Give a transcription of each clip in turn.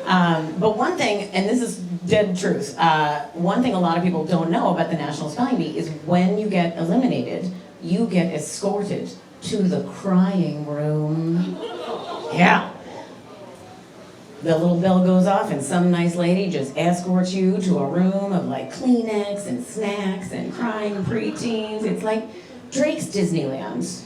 But one thing, and this is dead truth, one thing a lot of people don't know about the National Spelling Bee is when you get eliminated, you get escorted to the crying room. Yeah. The little bell goes off and some nice lady just escorts you to a room of like Kleenex and snacks and crying preteens. It's like Drake's Disneyland.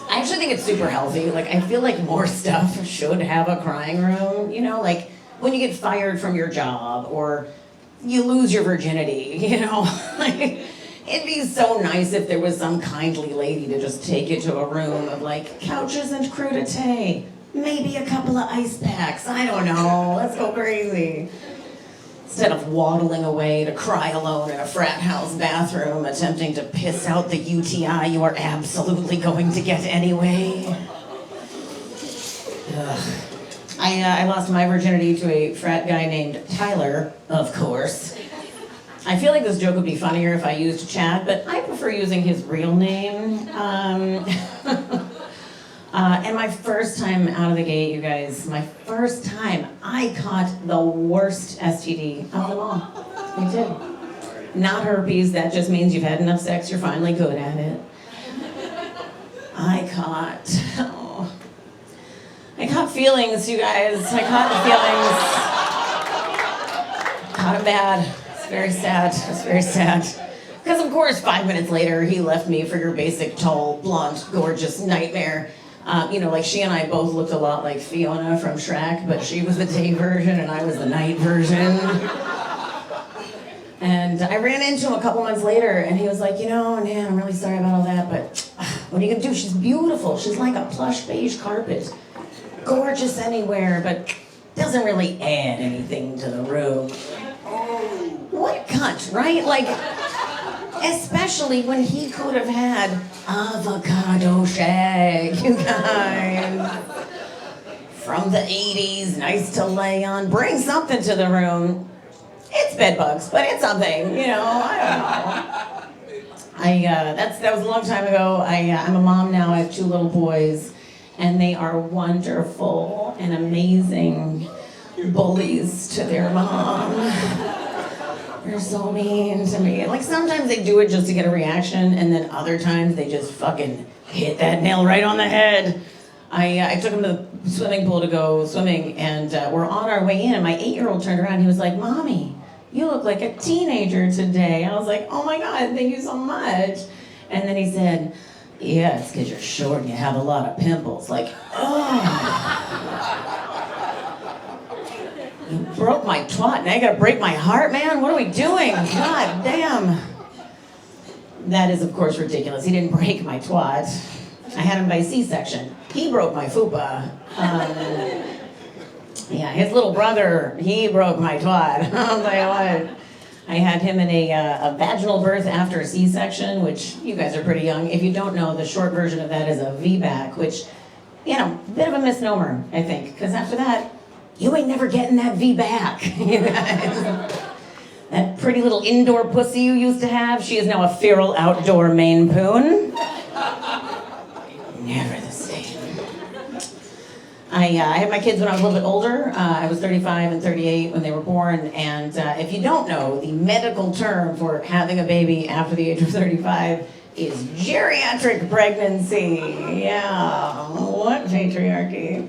I actually think it's super healthy. Like, I feel like more stuff should have a crying room. You know, like when you get fired from your job or you lose your virginity, you know? Like, it'd be so nice if there was some kindly lady to just take you to a room of like couches and crudité, maybe a couple of ice packs, I don't know, let's go crazy. Instead of waddling away to cry alone in a frat house bathroom, attempting to piss out the UTI you are absolutely going to get anyway. Ugh. I lost my virginity to a frat guy named Tyler, of course. I feel like this joke would be funnier if I used Chad, but I prefer using his real name. And my first time out of the gate, you guys, my first time, I caught the worst STD of them all. I did. Not herpes, that just means you've had enough sex, you're finally good at it. I caught feelings, you guys. I caught the feelings. Caught it bad. It's very sad. It's very sad. Because of course, 5 minutes later, he left me for your basic, tall, blonde, gorgeous nightmare. You know, like she and I both looked a lot like Fiona from Shrek, but she was the day version and I was the night version. And I ran into him a couple months later and he was like, you know, Nan, I'm really sorry about all that, but what are you gonna do? She's beautiful. She's like a plush beige carpet. Gorgeous anywhere, but doesn't really add anything to the room. What a cunt, right? Like, especially when he could have had avocado shag, you guys. From the 80s, nice to lay on, bring something to the room. It's bed bugs, but it's something, you know, I don't know. That was a long time ago. I'm a mom now, I have 2 little boys, and they are wonderful and amazing bullies to their mom. They're so mean to me. Like, sometimes they do it just to get a reaction, and then other times they just fucking hit that nail right on the head. I took him to the swimming pool to go swimming, and we're on our way in, and my 8-year-old turned around and he was like, Mommy, you look like a teenager today. I was like, oh my God, thank you so much. And then he said, yeah, it's because you're short and you have a lot of pimples. Like, oh. You broke my twat, now you gotta break my heart, man? What are we doing? God damn. That is, of course, ridiculous. He didn't break my twat. I had him by C-section. He broke my fupa. Yeah, his little brother, he broke my twat. I'll tell you what. I had him in a vaginal birth after a C-section, which you guys are pretty young. If you don't know, the short version of that is a VBAC, which, you know, bit of a misnomer, I think. Because after that, you ain't never getting that V back, you guys. That pretty little indoor pussy you used to have, she is now a feral outdoor Maine Poon. Never the same. I had my kids when I was a little bit older. I was 35 and 38 when they were born, and if you don't know, the medical term for having a baby after the age of 35 is geriatric pregnancy. Yeah, what patriarchy.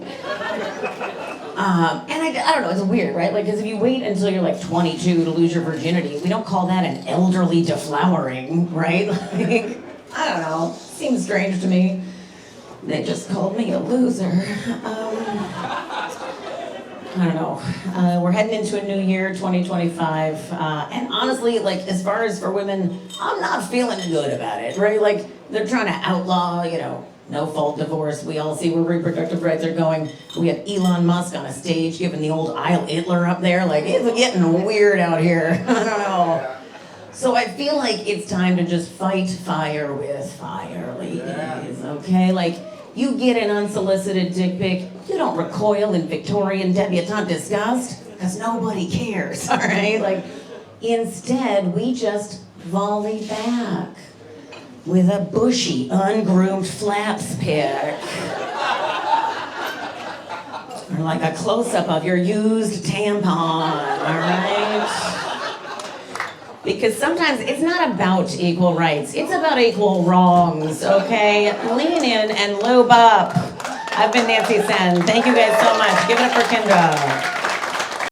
And I don't know, it's weird, right? Like, because if you wait until you're like 22 to lose your virginity, we don't call that an elderly deflowering, right? Like, I don't know, seems strange to me. They just called me a loser. I don't know. We're heading into a new year, 2025. And honestly, like, as far as for women, I'm not feeling good about it, right? Like, they're trying to outlaw, you know, no-fault divorce. We all see where reproductive rights are going. We have Elon Musk on a stage giving the old Heil Hitler up there. Like, it's getting weird out here. I don't know. So I feel like it's time to just fight fire with fire, ladies, okay? Like, you get an unsolicited dick pic, you don't recoil in Victorian debutante disgust, because nobody cares, all right? Like, instead, we just volley back with a bushy, ungroomed flaps pic. Or like a close-up of your used tampon, all right? Because sometimes it's not about equal rights, it's about equal wrongs, okay? Lean in and lube up. I've been Nancy Sen. Thank you guys so much. Give it up for Kendra.